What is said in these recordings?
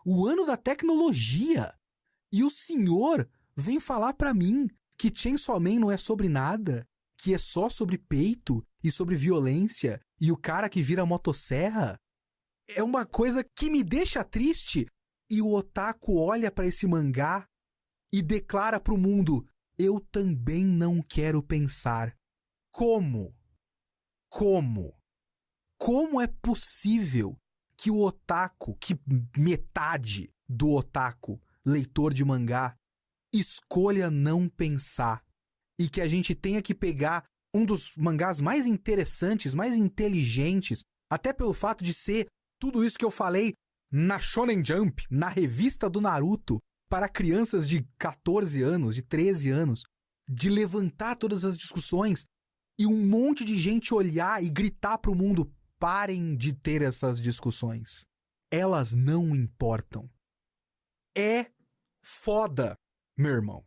o ano da tecnologia. E o senhor vem falar pra mim que Chainsaw Man não é sobre nada, que é só sobre peito e sobre violência e o cara que vira motosserra. É uma coisa que me deixa triste. E o otaku olha pra esse mangá e declara pro mundo: eu também não quero pensar. Como? Como? Como é possível que o otaku, que metade do otaku, leitor de mangá, escolha não pensar? E que a gente tenha que pegar um dos mangás mais interessantes, mais inteligentes, até pelo fato de ser tudo isso que eu falei na Shonen Jump, na revista do Naruto, para crianças de 14 anos, de 13 anos, de levantar todas as discussões e um monte de gente olhar e gritar pro mundo: parem de ter essas discussões. Elas não importam. É foda, meu irmão.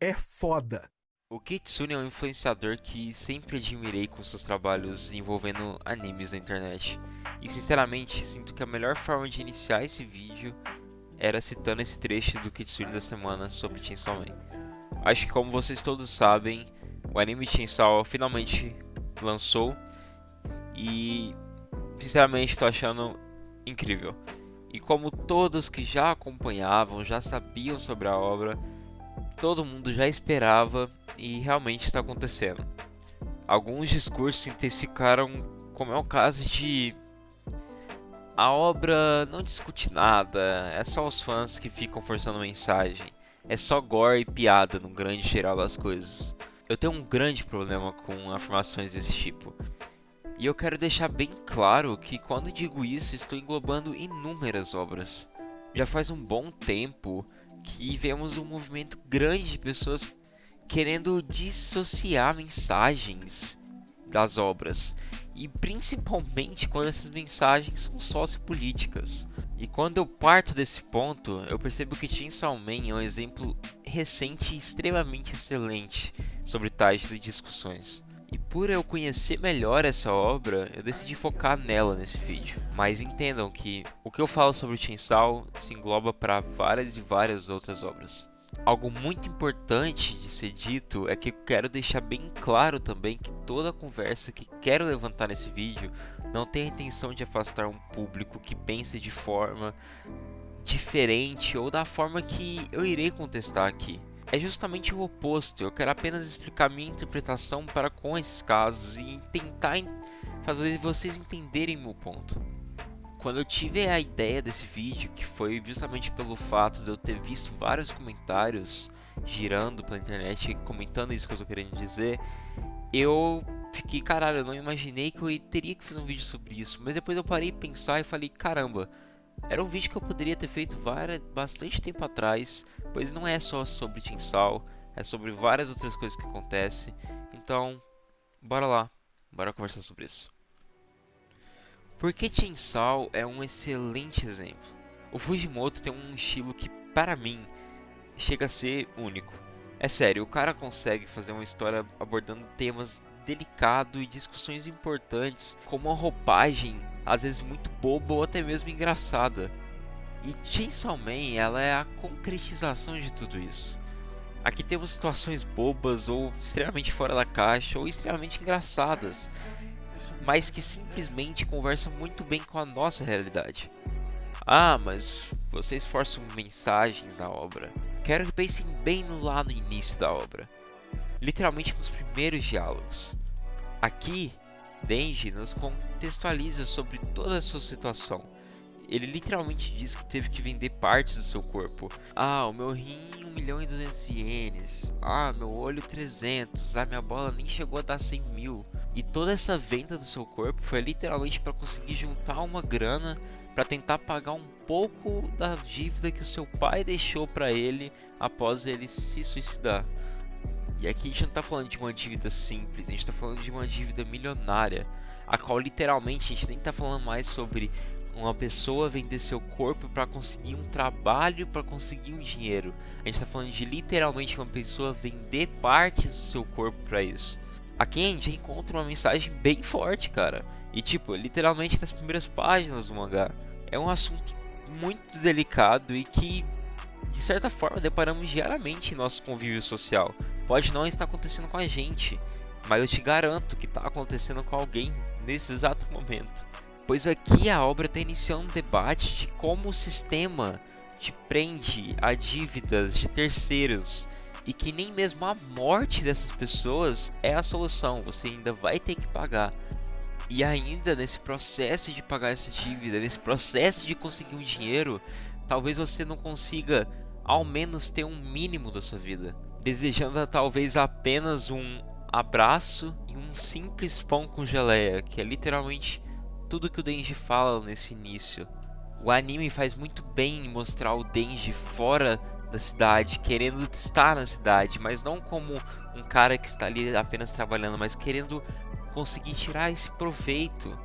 É foda. O Kitsune é um influenciador que sempre admirei com seus trabalhos envolvendo animes na internet. E sinceramente, sinto que a melhor forma de iniciar esse vídeo era citando esse trecho do Kitsune da semana sobre Chainsaw Man. Acho que, como vocês todos sabem, o anime Chainsaw finalmente lançou e sinceramente estou achando incrível. E como todos que já acompanhavam, já sabiam sobre a obra, todo mundo já esperava e realmente está acontecendo. Alguns discursos se intensificaram, como é o caso de a obra não discute nada, é só os fãs que ficam forçando mensagem, é só gore e piada no grande geral das coisas. Eu tenho um grande problema com afirmações desse tipo. E eu quero deixar bem claro que quando digo isso, estou englobando inúmeras obras. Já faz um bom tempo que vemos um movimento grande de pessoas querendo dissociar mensagens das obras. E principalmente quando essas mensagens são sociopolíticas. E quando eu parto desse ponto, eu percebo que Chainsaw Man é um exemplo recente e extremamente excelente sobre tais discussões. E por eu conhecer melhor essa obra, eu decidi focar nela nesse vídeo. Mas entendam que o que eu falo sobre Chainsaw se engloba para várias e várias outras obras. Algo muito importante de ser dito é que eu quero deixar bem claro também que toda a conversa que quero levantar nesse vídeo não tem a intenção de afastar um público que pense de forma diferente ou da forma que eu irei contestar aqui. É justamente o oposto, eu quero apenas explicar minha interpretação para com esses casos e tentar fazer vocês entenderem meu ponto. Quando eu tive a ideia desse vídeo, que foi justamente pelo fato de eu ter visto vários comentários girando pela internet comentando isso que eu tô querendo dizer, eu fiquei, caralho, eu não imaginei que eu teria que fazer um vídeo sobre isso, mas depois eu parei de pensar e falei, caramba, era um vídeo que eu poderia ter feito bastante tempo atrás, pois não é só sobre Chainsaw, é sobre várias outras coisas que acontecem. Então, bora lá, bora conversar sobre isso. Porque Chainsaw é um excelente exemplo. O Fujimoto tem um estilo que, para mim, chega a ser único. É sério, o cara consegue fazer uma história abordando temas delicados e discussões importantes, com uma roupagem às vezes muito boba ou até mesmo engraçada. E Chainsaw Man, ela é a concretização de tudo isso. Aqui temos situações bobas ou extremamente fora da caixa ou extremamente engraçadas, mas que simplesmente conversam muito bem com a nossa realidade. Ah, mas vocês forçam mensagens na obra. Quero que pensem bem lá no início da obra, literalmente nos primeiros diálogos. Aqui, Denji nos contextualiza sobre toda a sua situação. Ele literalmente diz que teve que vender partes do seu corpo. Ah, o meu rim 1.200.000 ienes. Ah, meu olho 300. Ah, minha bola nem chegou a dar 100.000. E toda essa venda do seu corpo foi literalmente para conseguir juntar uma grana para tentar pagar um pouco da dívida que o seu pai deixou para ele após ele se suicidar. E aqui a gente não está falando de uma dívida simples, a gente está falando de uma dívida milionária, a qual literalmente a gente nem está falando mais sobre uma pessoa vender seu corpo para conseguir um trabalho, para conseguir um dinheiro. A gente está falando de literalmente uma pessoa vender partes do seu corpo para isso. Aqui a gente encontra uma mensagem bem forte, cara. E tipo, literalmente nas primeiras páginas do mangá. É um assunto muito delicado e que, de certa forma, deparamos diariamente em nosso convívio social. Pode não estar acontecendo com a gente, mas eu te garanto que está acontecendo com alguém nesse exato momento. Pois aqui a obra está iniciando um debate de como o sistema te prende a dívidas de terceiros e que nem mesmo a morte dessas pessoas é a solução, você ainda vai ter que pagar. E ainda nesse processo de pagar essa dívida, nesse processo de conseguir um dinheiro, talvez você não consiga ao menos ter um mínimo da sua vida, desejando talvez apenas um abraço e um simples pão com geleia, que é literalmente tudo que o Denji fala nesse início. O anime faz muito bem em mostrar o Denji fora da cidade, querendo estar na cidade, mas não como um cara que está ali apenas trabalhando, mas querendo conseguir tirar esse proveito.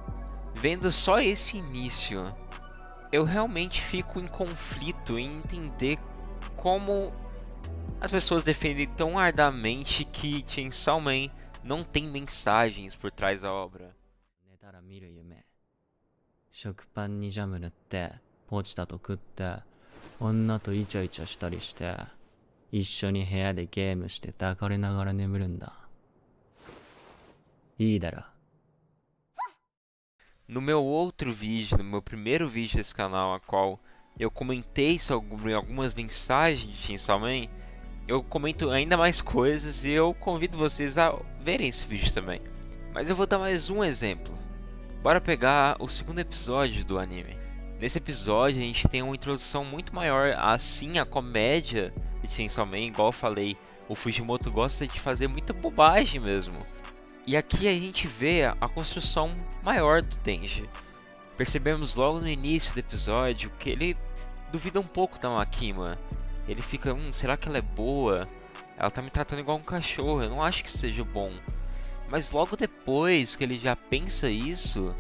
Vendo só esse início, eu realmente fico em conflito em entender como as pessoas defendem tão arduamente que Chainsaw Man não tem mensagens por trás da obra. 食パンにジャム塗ってポチタと食って女とイチャイチャしたりして一緒に部屋でゲームして抱かれながら眠るんだ。いいだろ。 No meu outro vídeo, no meu primeiro vídeo desse canal, a qual eu comentei sobre algumas mensagens de Chainsaw Man, eu comento ainda mais coisas e eu convido vocês a verem esse vídeo também. Mas eu vou dar mais um exemplo. Bora pegar o segundo episódio do anime. Nesse episódio a gente tem uma introdução muito maior assim à comédia de Chainsaw Man. Igual eu falei, o Fujimoto gosta de fazer muita bobagem mesmo. E aqui a gente vê a construção maior do Denji. Percebemos logo no início do episódio que ele duvida um pouco da Makima. Ele fica, será que ela é boa? Ela tá me tratando igual um cachorro, eu não acho que seja bom. Mas logo depois que ele já pensa isso,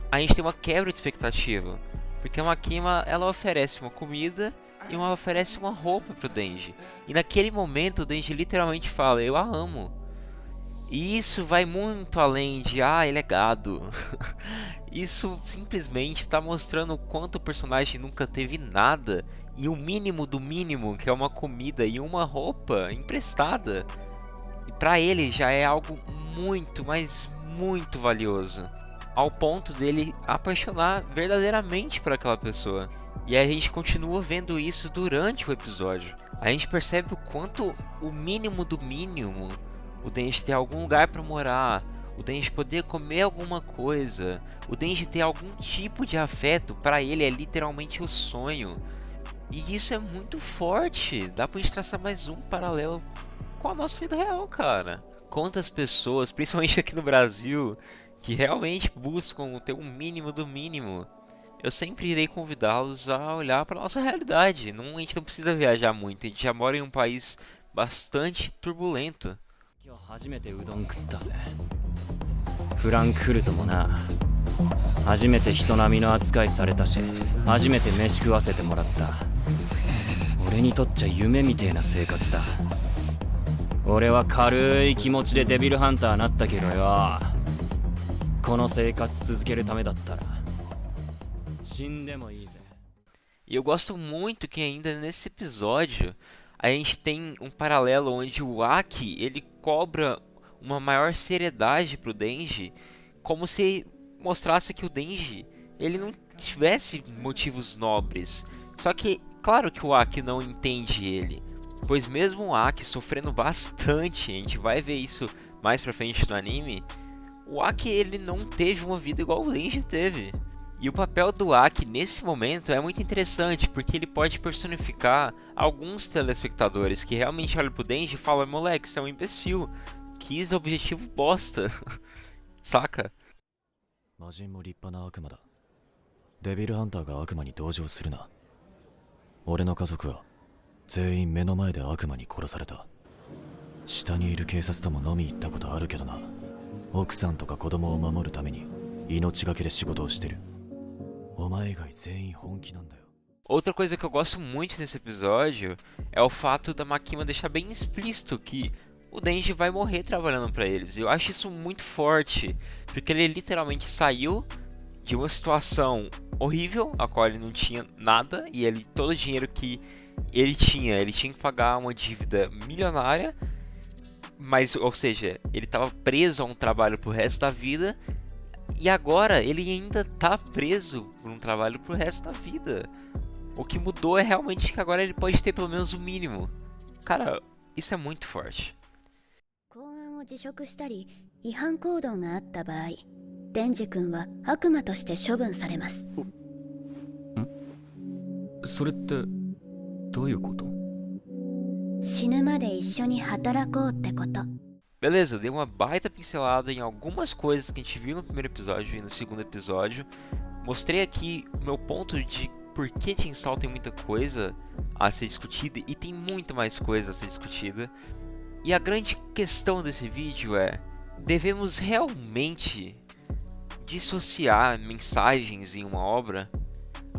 a gente tem uma quebra de expectativa. Porque a Makima, ela oferece uma comida e oferece uma roupa pro Denji. E naquele momento o Denji literalmente fala, eu a amo. E isso vai muito além de, ele é gado. Isso simplesmente está mostrando o quanto o personagem nunca teve nada. E o mínimo do mínimo, que é uma comida e uma roupa emprestada. E pra ele já é algo muito, mas muito valioso. Ao ponto dele apaixonar verdadeiramente por aquela pessoa. E a gente continua vendo isso durante o episódio. A gente percebe o quanto o mínimo do mínimo, o Denji ter algum lugar para morar, o Denji poder comer alguma coisa, o Denji ter algum tipo de afeto, para ele é literalmente o sonho. E isso é muito forte. Dá pra gente traçar mais um paralelo com a nossa vida real, cara. Quantas pessoas, principalmente aqui no Brasil, que realmente buscam ter um mínimo do mínimo. Eu sempre irei convidá-los a olhar para nossa realidade. A gente não precisa viajar muito, a gente já mora em um país bastante turbulento. 今日初めてうどん食ったぜ。フランクフルトもな。初めて人並みの扱いされたし、初めて飯食わせてもらった。俺にとっちゃ夢みてえな生活だ。俺は軽い気持ちでデビルハンターなったけどよ。この生活続けるためだったら死んでもいいぜ。 E eu gosto muito que ainda nesse episódio a gente tem um paralelo onde o Aki, ele cobra uma maior seriedade pro Denji, como se mostrasse que o Denji, ele não tivesse motivos nobres. Só que, claro que o Aki não entende ele, pois mesmo o Aki sofrendo bastante, a gente vai ver isso mais pra frente no anime, o Aki, ele não teve uma vida igual o Denji teve. E o papel do Aki nesse momento é muito interessante, porque ele pode personificar alguns telespectadores que realmente olham pro Denji e falam, moleque, você é um imbecil, quis objetivo bosta, saca? 魔人も立派な悪魔だ。デビルハンターが悪魔に同情するな。俺の家族は全員目の前で悪魔に殺された。下にいる警察とも飲み行ったことあるけどな。奥さんとか子供を守るために命がけで仕事をしてる。お前以外全員本気なんだよ。 Outra coisa que eu gosto muito nesse episódio é o fato da Makima deixar bem explícito que o Denji vai morrer trabalhando pra eles. Eu acho isso muito forte, porque ele literalmente saiu de uma situação horrível, a qual ele não tinha nada, e todo o dinheiro que ele tinha que pagar uma dívida milionária, mas, ou seja, ele estava preso a um trabalho pro resto da vida, e agora ele ainda tá preso por um trabalho pro resto da vida. O que mudou é realmente que agora ele pode ter pelo menos o mínimo. Cara, isso é muito forte. 公安を辞職したり違反行動があった場合、デンジ君は悪魔として処分されます。それってどういうこと？死ぬまで一緒に働こうってこと。 Beleza, eu dei uma baita pincelada em algumas coisas que a gente viu no primeiro episódio e no segundo episódio. Mostrei aqui o meu ponto de por que Chainsaw tem muita coisa a ser discutida e tem muito mais coisa a ser discutida. E a grande questão desse vídeo é: devemos realmente dissociar mensagens em uma obra?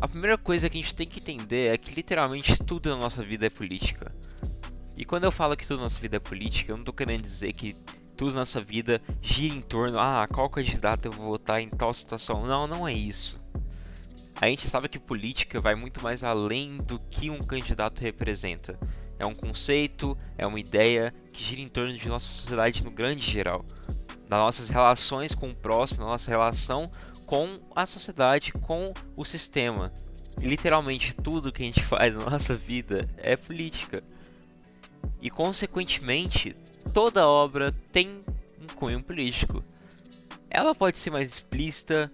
A primeira coisa que a gente tem que entender é que literalmente tudo na nossa vida é política. E quando eu falo que tudo na nossa vida é política, eu não tô querendo dizer que tudo na nossa vida gira em torno, qual candidato eu vou votar em tal situação. Não, não é isso. A gente sabe que política vai muito mais além do que um candidato representa. É um conceito, é uma ideia que gira em torno de nossa sociedade no grande geral. Das nossas relações com o próximo, da nossa relação com a sociedade, com o sistema. E literalmente tudo que a gente faz na nossa vida é política. E consequentemente, toda obra tem um cunho político. Ela pode ser mais explícita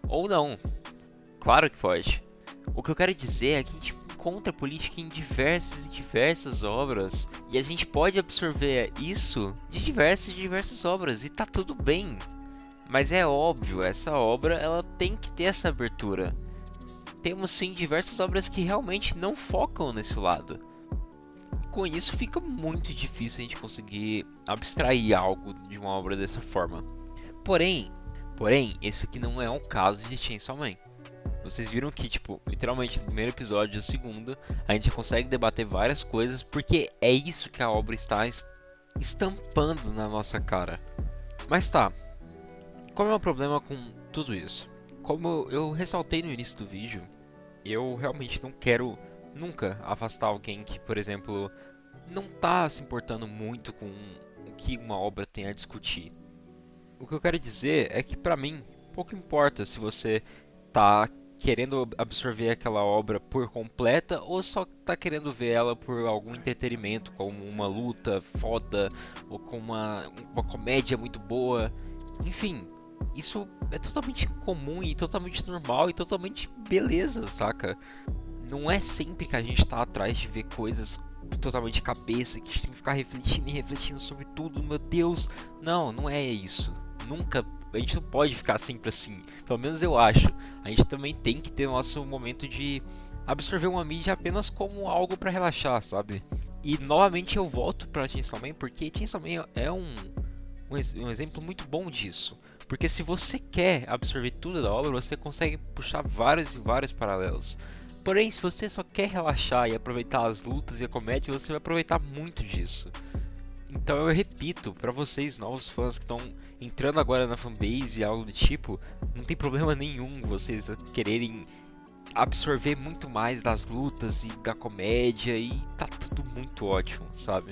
ou não. Claro que pode. O que eu quero dizer é que a gente encontra política em diversas obras. E a gente pode absorver isso de diversas obras. E tá tudo bem. Mas é óbvio, essa obra ela tem que ter essa abertura. Temos sim diversas obras que realmente não focam nesse lado. Com isso fica muito difícil a gente conseguir abstrair algo de uma obra dessa forma. Porém, esse aqui não é um caso de Chainsaw Man. Vocês viram que, literalmente no primeiro episódio e no segundo, a gente já consegue debater várias coisas, porque é isso que a obra está estampando na nossa cara. Mas tá, qual é o problema com tudo isso? Como eu ressaltei no início do vídeo, eu realmente não quero nunca afastar alguém que, por exemplo, não tá se importando muito com o que uma obra tem a discutir. O que eu quero dizer é que, pra mim, pouco importa se você tá querendo absorver aquela obra por completa ou só tá querendo ver ela por algum entretenimento, como uma luta foda ou com uma comédia muito boa. Enfim, isso é totalmente comum e totalmente normal e totalmente beleza, saca? Não é sempre que a gente tá atrás de ver coisas totalmente cabeça, que a gente tem que ficar refletindo sobre tudo, meu Deus. Não é isso. Nunca, a gente não pode ficar sempre assim. Pelo menos eu acho. A gente também tem que ter nosso momento de absorver uma mídia apenas como algo pra relaxar, sabe? E novamente eu volto pra Chainsaw Man, porque Chainsaw Man é um exemplo muito bom disso. Porque se você quer absorver tudo da obra, você consegue puxar vários e vários paralelos. Porém, se você só quer relaxar e aproveitar as lutas e a comédia, você vai aproveitar muito disso. Então eu repito, pra vocês novos fãs que estão entrando agora na fanbase e algo do tipo, não tem problema nenhum vocês quererem absorver muito mais das lutas e da comédia e tá tudo muito ótimo, sabe?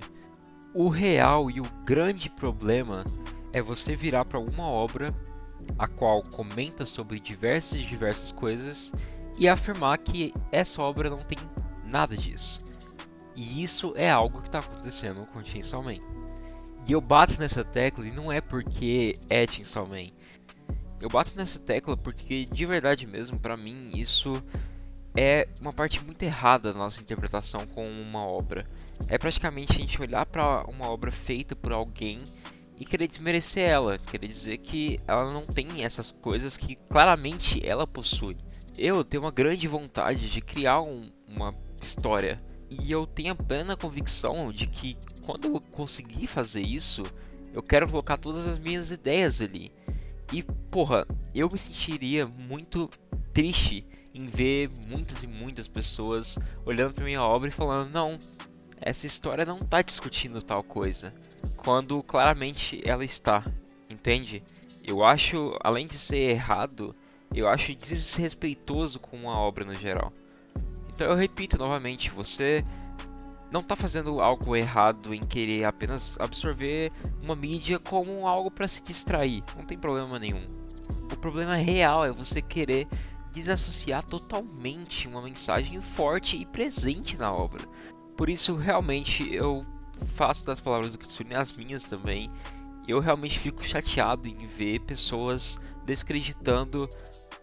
O real e o grande problema é você virar pra uma obra a qual comenta sobre diversas coisas e afirmar que essa obra não tem nada disso. E isso é algo que está acontecendo com Chainsaw Man. E eu bato nessa tecla e não é porque é Chainsaw Man. Eu bato nessa tecla porque de verdade mesmo, pra mim, isso é uma parte muito errada da nossa interpretação com uma obra. É praticamente a gente olhar para uma obra feita por alguém e querer desmerecer ela, querer dizer que ela não tem essas coisas que claramente ela possui. Eu tenho uma grande vontade de criar uma história e eu tenho a plena convicção de que quando eu conseguir fazer isso, eu quero colocar todas as minhas ideias ali. E porra, eu me sentiria muito triste em ver muitas e muitas pessoas olhando para minha obra e falando: não, essa história não está discutindo tal coisa, quando claramente ela está, entende? Eu acho, além de ser errado, Eu acho desrespeitoso com a obra no geral. Então eu repito novamente, você não está fazendo algo errado em querer apenas absorver uma mídia como algo para se distrair. Não tem problema nenhum. O problema real é você querer desassociar totalmente uma mensagem forte e presente na obra. Por isso, realmente, eu faço das palavras do Kitsune as minhas também. Eu realmente fico chateado em ver pessoas descreditando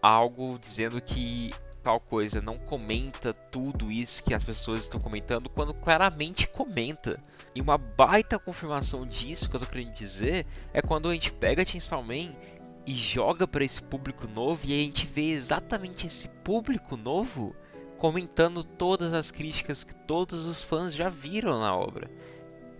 algo, dizendo que tal coisa não comenta tudo isso que as pessoas estão comentando, quando claramente comenta. E uma baita confirmação disso que eu tô querendo dizer é quando a gente pega Chainsaw Man e joga para esse público novo, e a gente vê exatamente esse público novo comentando todas as críticas que todos os fãs já viram na obra.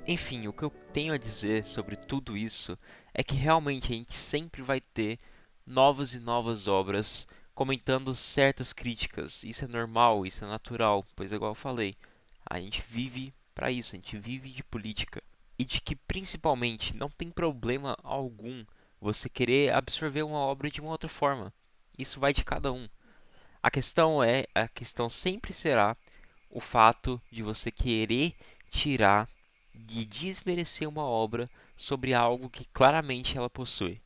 Enfim, o que eu tenho a dizer sobre tudo isso é que realmente a gente sempre vai ter novas e novas obras comentando certas críticas. Isso é normal, isso é natural, pois igual eu falei, a gente vive para isso, a gente vive de política. E de que principalmente não tem problema algum você querer absorver uma obra de uma outra forma. Isso vai de cada um. A questão sempre será o fato de você querer tirar e desmerecer uma obra sobre algo que claramente ela possui.